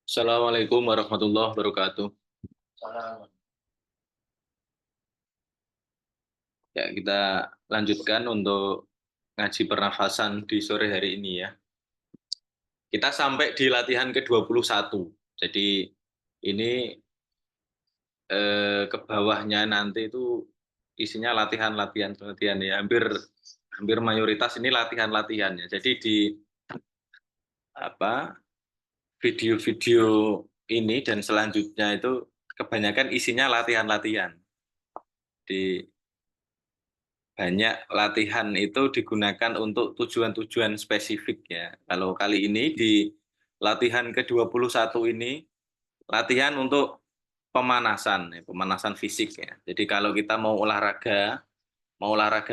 Assalamualaikum warahmatullahi wabarakatuh. Ya, kita lanjutkan untuk ngaji pernafasan di sore hari ini ya. Kita sampai di latihan ke-21. Jadi ini ke bawahnya nanti itu isinya latihan ya. Hampir mayoritas ini latihan ya. Jadi di apa video-video ini dan selanjutnya itu kebanyakan isinya latihan-latihan. Di banyak latihan itu digunakan untuk tujuan-tujuan spesifik ya. Kalau kali ini di latihan ke-21 ini latihan untuk pemanasan ya, pemanasan fisik ya. Jadi kalau kita mau olahraga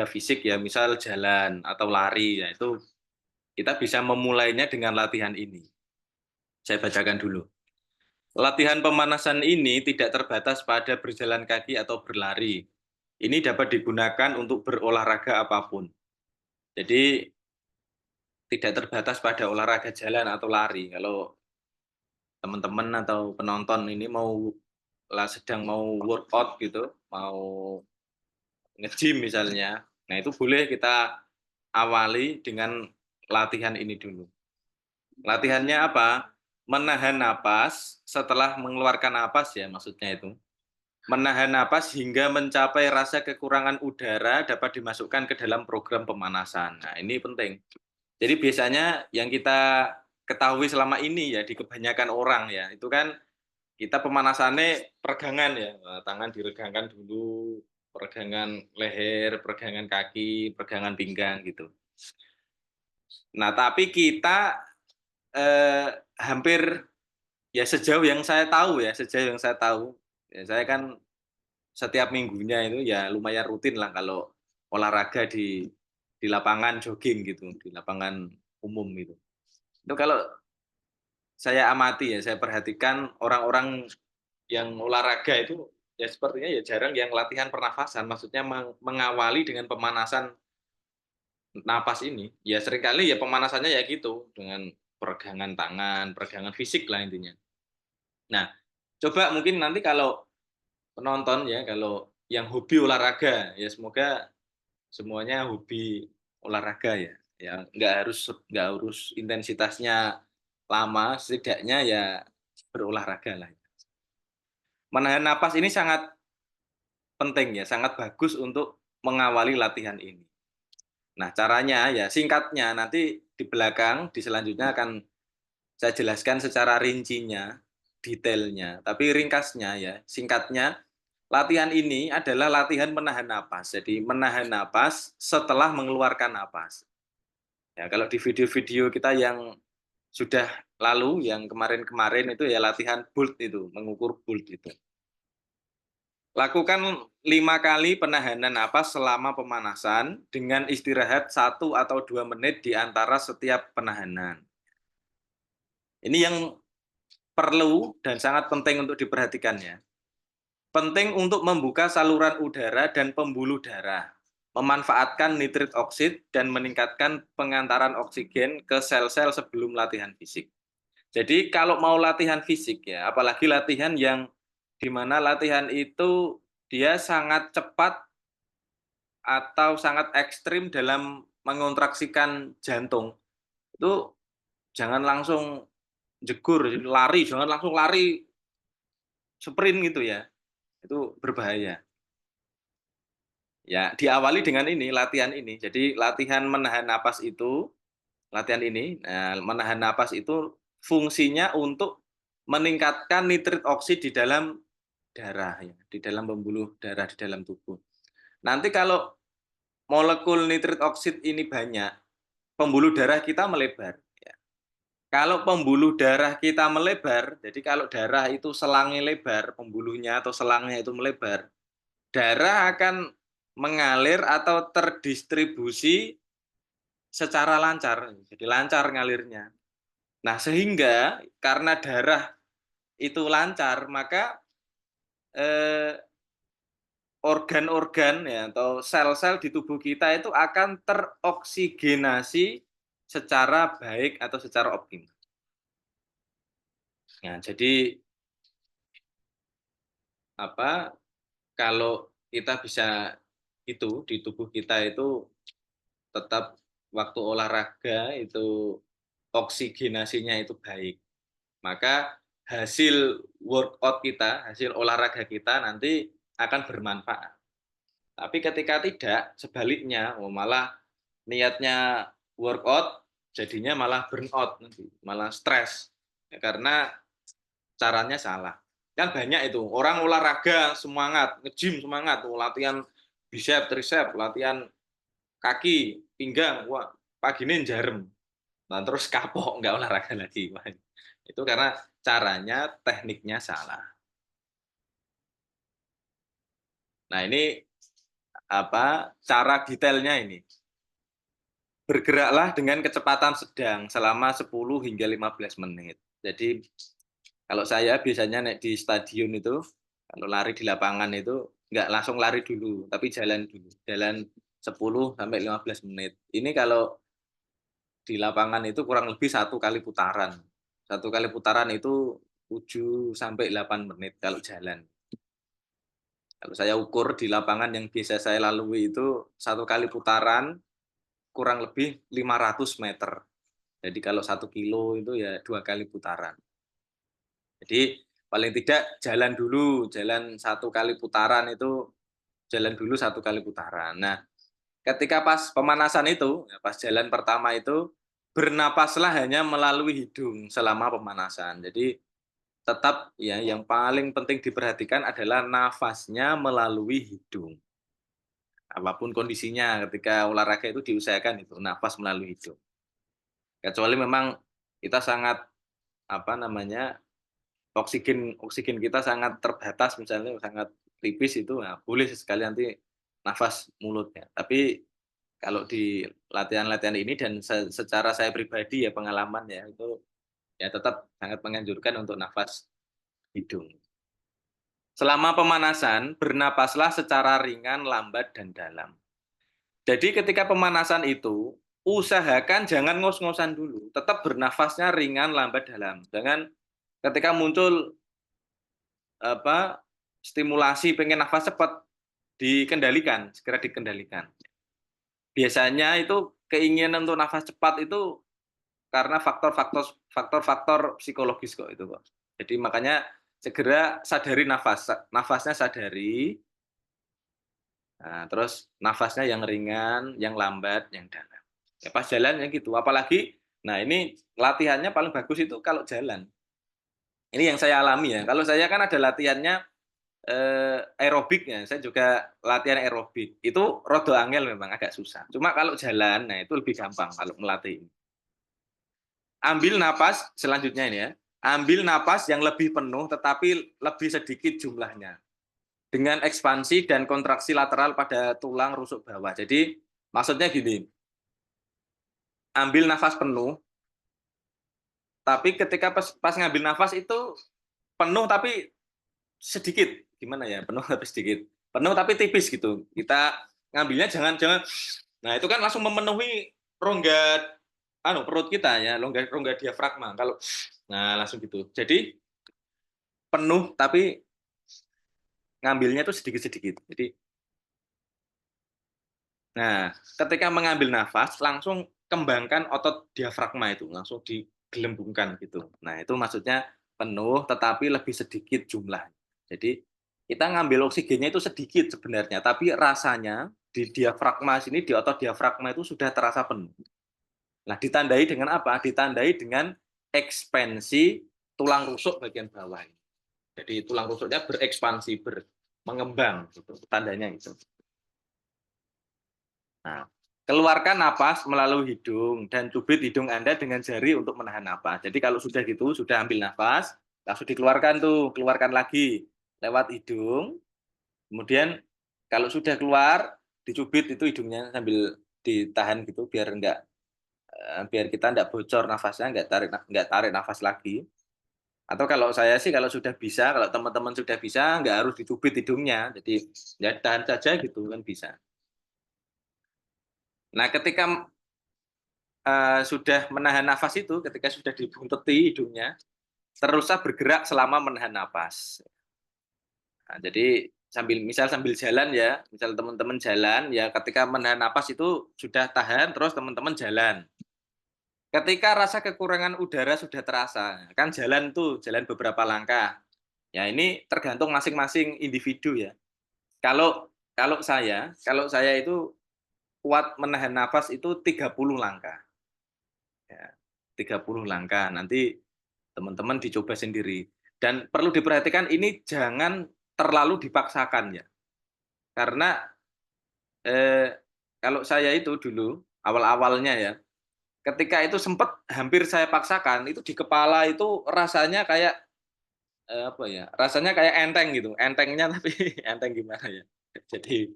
fisik ya, misal jalan atau lari ya, itu kita bisa memulainya dengan latihan ini. Saya bacakan dulu. Latihan pemanasan ini tidak terbatas pada berjalan kaki atau berlari. Ini dapat digunakan untuk berolahraga apapun. Jadi tidak terbatas pada olahraga jalan atau lari. Kalau teman-teman atau penonton ini sedang mau workout gitu, mau nge-gym misalnya, nah itu boleh kita awali dengan latihan ini dulu. Latihannya apa? Menahan napas setelah mengeluarkan napas ya maksudnya itu. Menahan napas hingga mencapai rasa kekurangan udara dapat dimasukkan ke dalam program pemanasan. Nah, ini penting. Jadi biasanya yang kita ketahui selama ini ya di kebanyakan orang ya, itu kan kita pemanasannya peregangan ya, tangan diregangkan dulu, peregangan leher, peregangan kaki, peregangan pinggang gitu. Nah, tapi kita hampir ya sejauh yang saya tahu, ya saya kan setiap minggunya itu ya lumayan rutin lah kalau olahraga di lapangan jogging gitu, di lapangan umum gitu. Itu kalau saya amati ya, saya perhatikan orang-orang yang olahraga itu ya sepertinya ya jarang yang latihan pernafasan, maksudnya mengawali dengan pemanasan napas ini. Ya seringkali ya pemanasannya ya gitu, dengan peregangan tangan, peregangan fisik lah intinya. Nah, coba mungkin nanti kalau penonton ya, kalau yang hobi olahraga, ya semoga semuanya hobi olahraga ya. Ya nggak harus intensitasnya lama, setidaknya ya berolahraga lah. Menahan napas ini sangat penting ya, sangat bagus untuk mengawali latihan ini. Nah, caranya ya singkatnya nanti di belakang, di selanjutnya akan saya jelaskan secara rincinya, detailnya. Tapi ringkasnya ya, singkatnya, latihan ini adalah latihan menahan napas. Jadi menahan napas setelah mengeluarkan napas. Ya, kalau di video-video kita yang sudah lalu, yang kemarin-kemarin itu ya latihan BOLT itu, mengukur BOLT itu. Lakukan 5 kali penahanan napas selama pemanasan dengan istirahat 1 atau 2 menit di antara setiap penahanan. Ini yang perlu dan sangat penting untuk diperhatikan ya. Penting untuk membuka saluran udara dan pembuluh darah, memanfaatkan nitrit oksid dan meningkatkan pengantaran oksigen ke sel-sel sebelum latihan fisik. Jadi kalau mau latihan fisik ya, apalagi latihan yang di mana latihan itu dia sangat cepat atau sangat ekstrim dalam mengontraksikan jantung, itu jangan langsung jegur, lari, jangan langsung lari sprint gitu ya, itu berbahaya. Ya, diawali dengan ini, latihan ini. Jadi latihan menahan napas itu, latihan ini, menahan napas itu fungsinya untuk meningkatkan nitrit oksid di dalam darah ya, di dalam pembuluh darah di dalam tubuh. Nanti kalau molekul nitrit oksid ini banyak, pembuluh darah kita melebar. Ya. Kalau pembuluh darah kita melebar, jadi kalau darah itu selangnya lebar, pembuluhnya atau selangnya itu melebar, darah akan mengalir atau terdistribusi secara lancar, jadi lancar ngalirnya. Nah, sehingga karena darah itu lancar, maka eh, organ-organ ya atau sel-sel di tubuh kita itu akan teroksigenasi secara baik atau secara optimal. Nah, jadi apa, kalau kita bisa itu di tubuh kita itu tetap waktu olahraga itu oksigenasinya itu baik, maka hasil workout kita, hasil olahraga kita nanti akan bermanfaat. Tapi ketika tidak, sebaliknya, malah niatnya workout, jadinya malah burnout nanti, malah stres. Ya, karena caranya salah. Kan banyak itu, orang olahraga semangat, nge-gym semangat, latihan bicep, tricep, latihan kaki, pinggang, wah pagi ini jarem. Nah, terus kapok, nggak olahraga lagi. Wah, itu karena caranya, tekniknya salah. Nah, ini apa cara detailnya ini. Bergeraklah dengan kecepatan sedang selama 10 hingga 15 menit. Jadi kalau saya biasanya naik di stadion itu, kalau lari di lapangan itu nggak langsung lari dulu, tapi jalan dulu. Jalan 10 sampai 15 menit. Ini kalau di lapangan itu kurang lebih 1 kali putaran. 1 kali putaran itu 7 sampai 8 menit kalau jalan. Kalau saya ukur di lapangan yang biasa saya lalui itu 1 kali putaran kurang lebih 500 meter. Jadi kalau 1 kilo itu ya 2 kali putaran. Jadi paling tidak jalan dulu, jalan 1 kali putaran itu jalan dulu 1 kali putaran. Nah, ketika pas pemanasan itu, ya pas jalan pertama itu bernapaslah hanya melalui hidung selama pemanasan. Jadi tetap ya yang paling penting diperhatikan adalah nafasnya melalui hidung. Apapun kondisinya ketika olahraga itu diusahakan itu nafas melalui hidung. Kecuali memang kita sangat apa namanya oksigen oksigen kita sangat terbatas misalnya sangat tipis itu, nah boleh sesekali nanti nafas mulutnya. Tapi kalau di latihan-latihan ini dan secara saya pribadi ya pengalaman ya, itu ya tetap sangat menganjurkan untuk nafas hidung. Selama pemanasan, bernapaslah secara ringan, lambat, dan dalam. Jadi ketika pemanasan itu, usahakan jangan ngos-ngosan dulu, tetap bernafasnya ringan, lambat, dalam. Jangan ketika muncul apa, stimulasi pengen nafas cepat, dikendalikan, segera dikendalikan. Biasanya itu keinginan untuk nafas cepat itu karena faktor-faktor psikologis kok itu kok. Jadi makanya segera sadari nafas, nafasnya sadari, nah terus nafasnya yang ringan, yang lambat, yang dalam. Ya pas jalan ya gitu, apalagi nah ini latihannya paling bagus itu kalau jalan. Ini yang saya alami ya, kalau saya kan ada latihannya aerobiknya, saya juga latihan aerobik. Itu rada angel memang agak susah. Cuma kalau jalan, nah itu lebih gampang kalau melatih ini. Ambil napas selanjutnya ini ya, ambil napas yang lebih penuh tetapi lebih sedikit jumlahnya. Dengan ekspansi dan kontraksi lateral pada tulang rusuk bawah. Jadi maksudnya gini, ambil nafas penuh, tapi ketika pas ngambil nafas itu penuh tapi sedikit. Gimana ya, penuh tapi sedikit. Penuh tapi tipis gitu. Kita ngambilnya jangan jangan nah itu kan langsung memenuhi rongga perut kita ya, rongga rongga diafragma. Kalau nah langsung gitu. Jadi penuh tapi ngambilnya itu sedikit-sedikit. Jadi nah, ketika mengambil nafas langsung kembangkan otot diafragma itu, langsung digelembungkan gitu. Nah, itu maksudnya penuh tetapi lebih sedikit jumlah. Jadi kita ngambil oksigennya itu sedikit sebenarnya, tapi rasanya di diafragma sini, di otot diafragma itu sudah terasa penuh. Nah, ditandai dengan apa? Ditandai dengan ekspansi tulang rusuk bagian bawah. Jadi tulang rusuknya berekspansi, mengembang, gitu. Tandanya itu. Nah, keluarkan napas melalui hidung dan cubit hidung Anda dengan jari untuk menahan napas. Jadi kalau sudah gitu, sudah ambil napas, langsung dikeluarkan tuh, keluarkan lagi lewat hidung. Kemudian kalau sudah keluar, dicubit itu hidungnya sambil ditahan gitu biar kita enggak bocor nafasnya, enggak tarik nafas lagi. Atau kalau saya sih kalau sudah bisa, kalau teman-teman sudah bisa, enggak harus dicubit hidungnya. Jadi ya tahan saja gitu kan bisa. Nah, ketika sudah menahan nafas itu, ketika sudah dibunteti hidungnya, teruslah bergerak selama menahan napas. Nah, jadi sambil jalan ya, misal teman-teman jalan ya ketika menahan napas itu sudah tahan terus teman-teman jalan. Ketika rasa kekurangan udara sudah terasa, kan jalan tuh, jalan beberapa langkah. Ya ini tergantung masing-masing individu ya. Kalau kalau saya itu kuat menahan nafas itu 30 langkah. Ya, 30 langkah. Nanti teman-teman dicoba sendiri. Dan perlu diperhatikan ini jangan terlalu dipaksakan ya. Karena eh, kalau saya itu dulu awal-awalnya ya, ketika itu sempat hampir saya paksakan, itu di kepala itu rasanya kayak apa ya? Rasanya kayak enteng gitu. Entengnya tapi enteng gimana ya? Jadi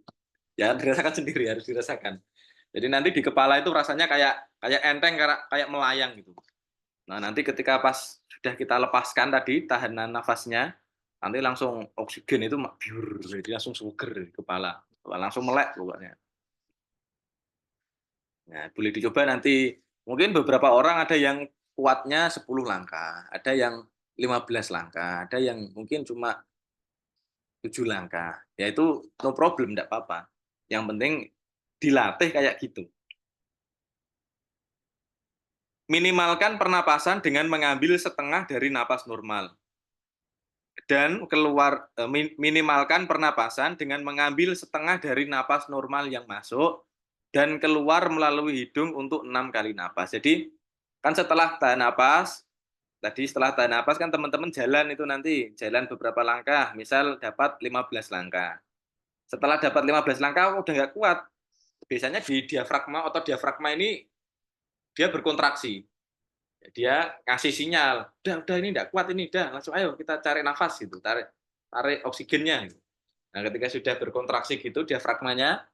ya dirasakan sendiri, harus dirasakan. Jadi nanti di kepala itu rasanya kayak kayak enteng, kayak melayang gitu. Nah, nanti ketika pas sudah kita lepaskan tadi tahanan nafasnya, nanti langsung oksigen itu biur, jadi langsung seger di kepala, langsung melek pokoknya. Nah, boleh dicoba nanti. Mungkin beberapa orang ada yang kuatnya 10 langkah, ada yang 15 langkah, ada yang mungkin cuma 7 langkah. Ya itu no problem, enggak apa-apa. Yang penting dilatih kayak gitu. Minimalkan pernapasan dengan mengambil setengah dari napas normal. Dan minimalkan pernapasan dengan mengambil setengah dari napas normal yang masuk dan keluar melalui hidung untuk 6 kali napas. Jadi kan setelah tahan napas, tadi setelah tahan napas kan teman-teman jalan itu nanti jalan beberapa langkah, misal dapat 15 langkah. Setelah dapat 15 langkah udah nggak kuat. Biasanya di diafragma, otot diafragma ini dia berkontraksi. Dia ngasih sinyal, udah ini enggak kuat ini, udah langsung ayo kita cari nafas gitu, tarik tarik oksigennya gitu. Nah, ketika sudah berkontraksi gitu diafragmanya,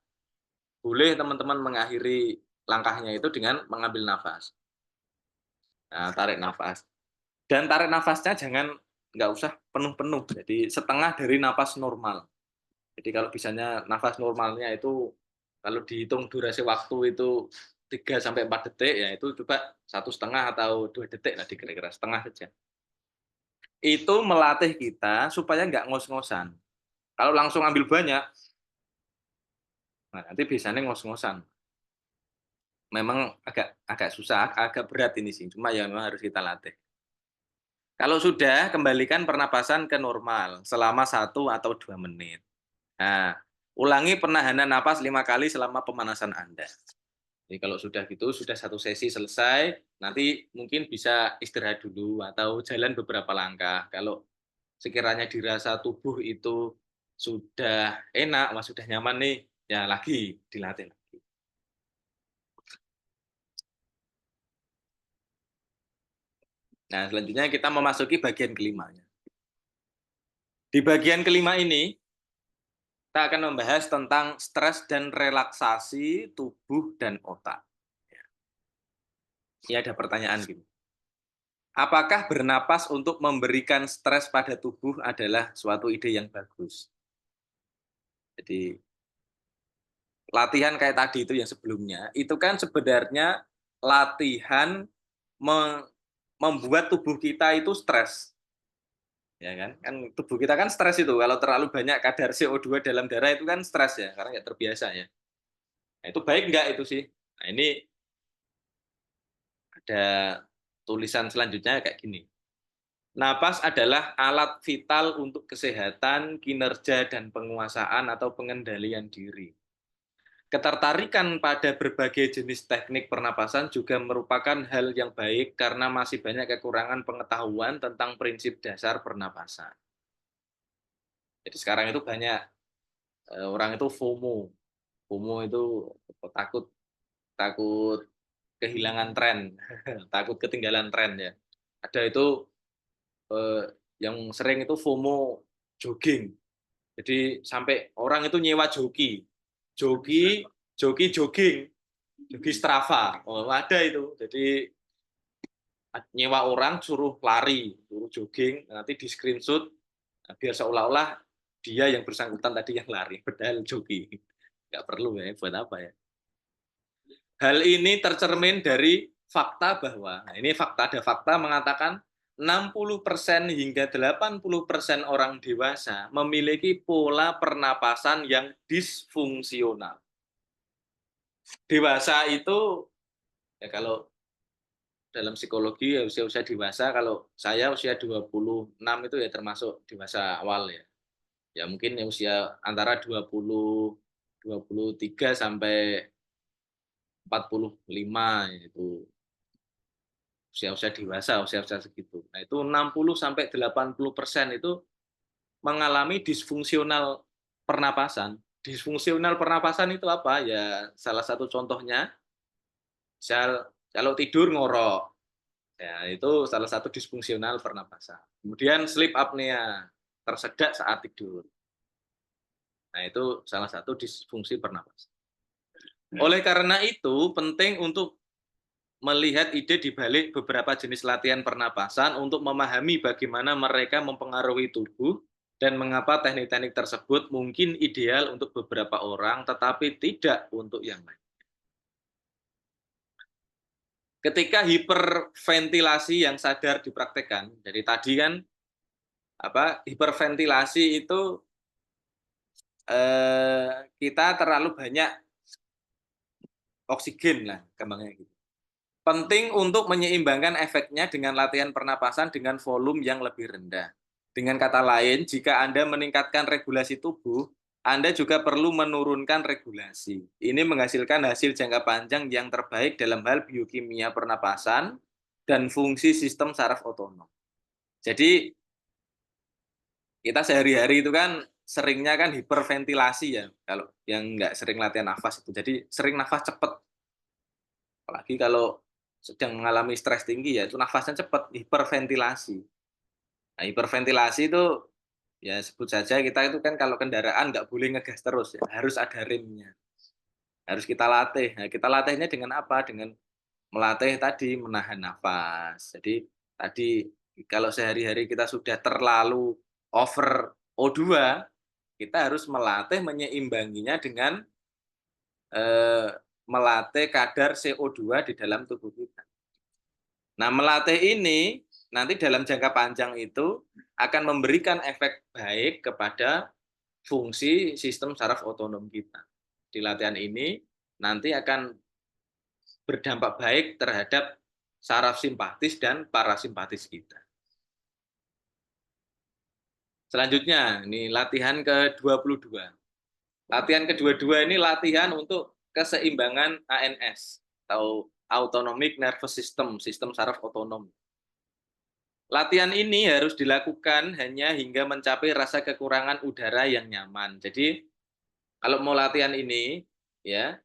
boleh teman-teman mengakhiri langkahnya itu dengan mengambil nafas. Nah, tarik nafas. Dan tarik nafasnya jangan nggak usah penuh-penuh, jadi setengah dari nafas normal. Jadi kalau bisanya nafas normalnya itu kalau dihitung durasi waktu itu 3 sampai 4 detik ya itu coba 1,5 atau 2 detik lah kira-kira setengah saja. Itu melatih kita supaya nggak ngos-ngosan. Kalau langsung ambil banyak, nah nanti biasanya ngos-ngosan. Memang agak agak susah, agak berat ini sih, cuma ya memang harus kita latih. Kalau sudah, kembalikan pernapasan ke normal selama 1 atau 2 menit. Nah, ulangi penahanan napas 5 kali selama pemanasan Anda. Jadi kalau sudah gitu, sudah 1 sesi selesai, nanti mungkin bisa istirahat dulu atau jalan beberapa langkah. Kalau sekiranya dirasa tubuh itu sudah enak, wah sudah nyaman nih, ya lagi dilatih lagi. Nah, selanjutnya kita memasuki bagian kelimanya. Di bagian kelima ini, kita akan membahas tentang stres dan relaksasi tubuh dan otak. Ini ada pertanyaan gini. Apakah bernapas untuk memberikan stres pada tubuh adalah suatu ide yang bagus? Jadi latihan kayak tadi itu yang sebelumnya, itu kan sebenarnya latihan membuat tubuh kita itu stres. Ya kan? Kan tubuh kita kan stres itu kalau terlalu banyak kadar CO2 dalam darah itu kan stres ya, karena nggak terbiasa ya. Nah, itu baik nggak itu sih? Nah, ini ada tulisan selanjutnya kayak gini. Napas adalah alat vital untuk kesehatan, kinerja, dan penguasaan atau pengendalian diri. Ketertarikan pada berbagai jenis teknik pernapasan juga merupakan hal yang baik karena masih banyak kekurangan pengetahuan tentang prinsip dasar pernapasan. Jadi sekarang itu banyak orang itu FOMO. FOMO itu takut takut kehilangan tren, takut ketinggalan tren ya. Ada itu yang sering itu FOMO jogging. Jadi sampai orang itu nyewa joki, joki, joki jogging, joki Strava. Oh, ada itu. Jadi nyewa orang suruh lari, suruh jogging, nanti di screenshot biar seolah-olah dia yang bersangkutan tadi yang lari, padahal joki. Nggak perlu ya, buat apa ya? Hal ini tercermin dari fakta bahwa, nah ini fakta, ada fakta mengatakan 60% hingga 80% orang dewasa memiliki pola pernapasan yang disfungsional. Dewasa itu, ya kalau dalam psikologi ya usia-usia dewasa, kalau saya usia 26 itu ya termasuk dewasa awal ya. Ya mungkin ya usia antara 23 sampai 45 itu usia-usia dewasa, usia-usia segitu. Nah, itu 60 sampai 80% itu mengalami disfungsional pernapasan. Disfungsional pernapasan itu apa? Ya salah satu contohnya misal kalau tidur ngorok. Ya, itu salah satu disfungsional pernapasan. Kemudian sleep apnea, tersedak saat tidur. Nah, itu salah satu disfungsi pernapasan. Oleh karena itu, penting untuk melihat ide di balik beberapa jenis latihan pernapasan untuk memahami bagaimana mereka mempengaruhi tubuh dan mengapa teknik-teknik tersebut mungkin ideal untuk beberapa orang tetapi tidak untuk yang lain. Ketika hiperventilasi yang sadar dipraktekkan, dari tadi kan hiperventilasi itu kita terlalu banyak oksigen lah gampangnya gitu. Penting untuk menyeimbangkan efeknya dengan latihan pernapasan dengan volume yang lebih rendah. Dengan kata lain, jika Anda meningkatkan regulasi tubuh, Anda juga perlu menurunkan regulasi. Ini menghasilkan hasil jangka panjang yang terbaik dalam hal biokimia pernapasan dan fungsi sistem saraf otonom. Jadi, kita sehari-hari itu kan seringnya kan hiperventilasi ya, kalau yang nggak sering latihan nafas itu. Jadi, sering nafas cepat. Apalagi kalau sedang mengalami stres tinggi ya itu nafasnya cepat, hiperventilasi. Nah, hiperventilasi itu ya sebut saja kita itu kan kalau kendaraan nggak boleh ngegas terus ya, harus ada remnya. Harus kita latih. Nah, kita latihnya dengan apa? Dengan melatih tadi menahan nafas. Jadi tadi kalau sehari-hari kita sudah terlalu over O2, kita harus melatih menyeimbanginya dengan melatih kadar CO2 di dalam tubuh kita. Nah, melatih ini nanti dalam jangka panjang itu akan memberikan efek baik kepada fungsi sistem saraf otonom kita. Di latihan ini nanti akan berdampak baik terhadap saraf simpatis dan parasimpatis kita. Selanjutnya, ini latihan ke-22. Latihan ke-22 ini latihan untuk keseimbangan ANS atau Autonomic Nervous System, sistem saraf otonom. Latihan ini harus dilakukan hanya hingga mencapai rasa kekurangan udara yang nyaman. Jadi, kalau mau latihan ini, ya,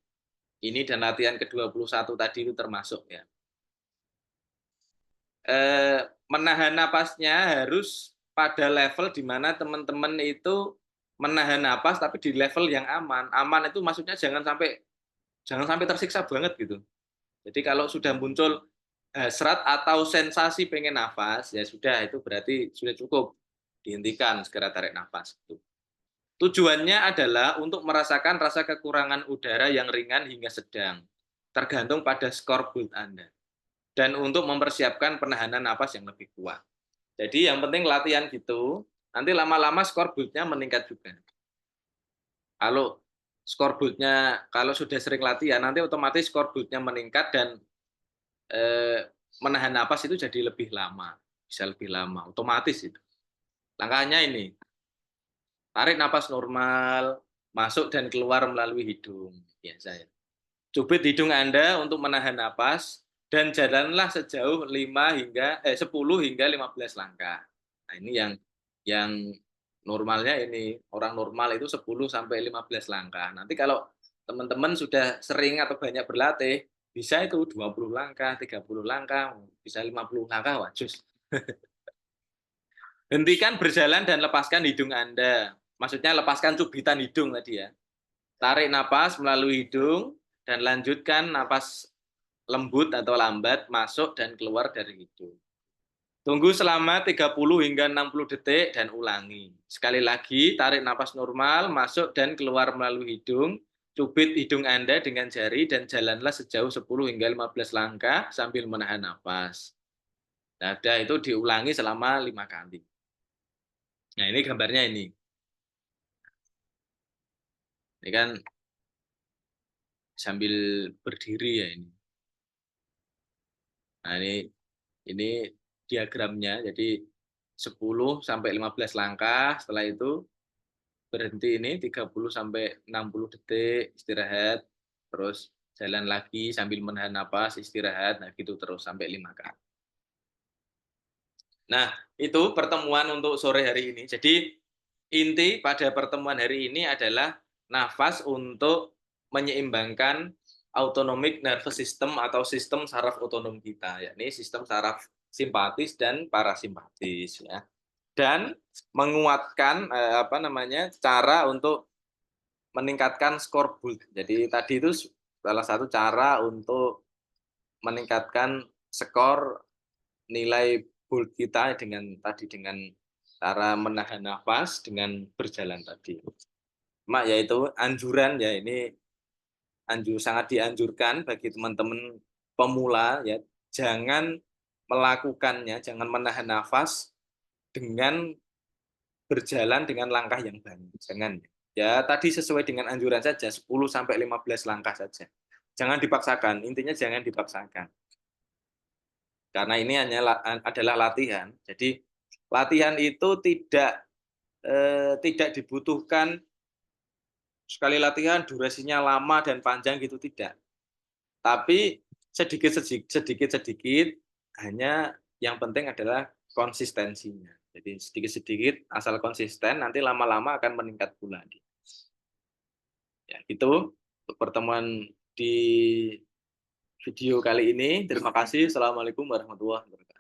ini dan latihan ke-21 tadi itu termasuk ya. Menahan napasnya harus pada level di mana teman-teman itu menahan napas tapi di level yang aman. Aman itu maksudnya jangan sampai tersiksa banget gitu. Jadi kalau sudah muncul hasrat atau sensasi pengen nafas, ya sudah itu berarti sudah cukup. Dihentikan, segera tarik nafas. Tujuannya adalah untuk merasakan rasa kekurangan udara yang ringan hingga sedang, tergantung pada skor BULT Anda. Dan untuk mempersiapkan penahanan napas yang lebih kuat. Jadi yang penting latihan gitu, nanti lama-lama skor BULT-nya meningkat juga. Kalau skor BULT-nya, kalau sudah sering latihan, nanti otomatis skor BULT-nya meningkat dan menahan napas itu jadi lebih lama, bisa lebih lama, otomatis itu. Langkahnya ini, tarik napas normal, masuk dan keluar melalui hidung, biasa ya. Cubit hidung Anda untuk menahan napas dan jalanlah sejauh 10 hingga 15 langkah. Nah, ini yang normalnya ini, orang normal itu 10 sampai 15 langkah. Nanti kalau teman-teman sudah sering atau banyak berlatih, bisa itu 20 langkah, 30 langkah, bisa 50 langkah, wah jus. Hentikan berjalan dan lepaskan hidung Anda. Maksudnya lepaskan cubitan hidung tadi ya. Tarik napas melalui hidung dan lanjutkan napas lembut atau lambat masuk dan keluar dari hidung. Tunggu selama 30 hingga 60 detik dan ulangi. Sekali lagi, tarik napas normal, masuk dan keluar melalui hidung. Cubit hidung Anda dengan jari dan jalanlah sejauh 10 hingga 15 langkah sambil menahan napas. Dada itu diulangi selama 5 kali. Nah, ini gambarnya ini. Ini kan sambil berdiri ya ini. Nah, ini diagramnya. Jadi 10 sampai 15 langkah, setelah itu berhenti ini 30 sampai 60 detik istirahat, terus jalan lagi sambil menahan napas, istirahat, nah gitu terus sampai 5 kali. Nah, itu pertemuan untuk sore hari ini. Jadi inti pada pertemuan hari ini adalah nafas untuk menyeimbangkan autonomic nervous system atau sistem saraf otonom kita, yakni sistem saraf simpatis dan parasimpatis ya. Dan menguatkan cara untuk meningkatkan skor BULT. Jadi tadi itu salah satu cara untuk meningkatkan skor nilai BULT kita dengan cara menahan nafas dengan berjalan tadi. Cuma yaitu anjuran ya ini sangat dianjurkan bagi teman-teman pemula ya jangan melakukannya, jangan menahan nafas dengan berjalan dengan langkah yang banyak. Jangan. Ya tadi sesuai dengan anjuran saja 10 sampai 15 langkah saja. Jangan dipaksakan, intinya jangan dipaksakan. Karena ini adalah latihan. Jadi latihan itu tidak dibutuhkan sekali latihan durasinya lama dan panjang gitu tidak. Tapi sedikit-sedikit hanya yang penting adalah konsistensinya. Jadi sedikit-sedikit asal konsisten nanti lama-lama akan meningkat pula. Ya, itu untuk pertemuan di video kali ini. Terima kasih. Assalamualaikum warahmatullahi wabarakatuh.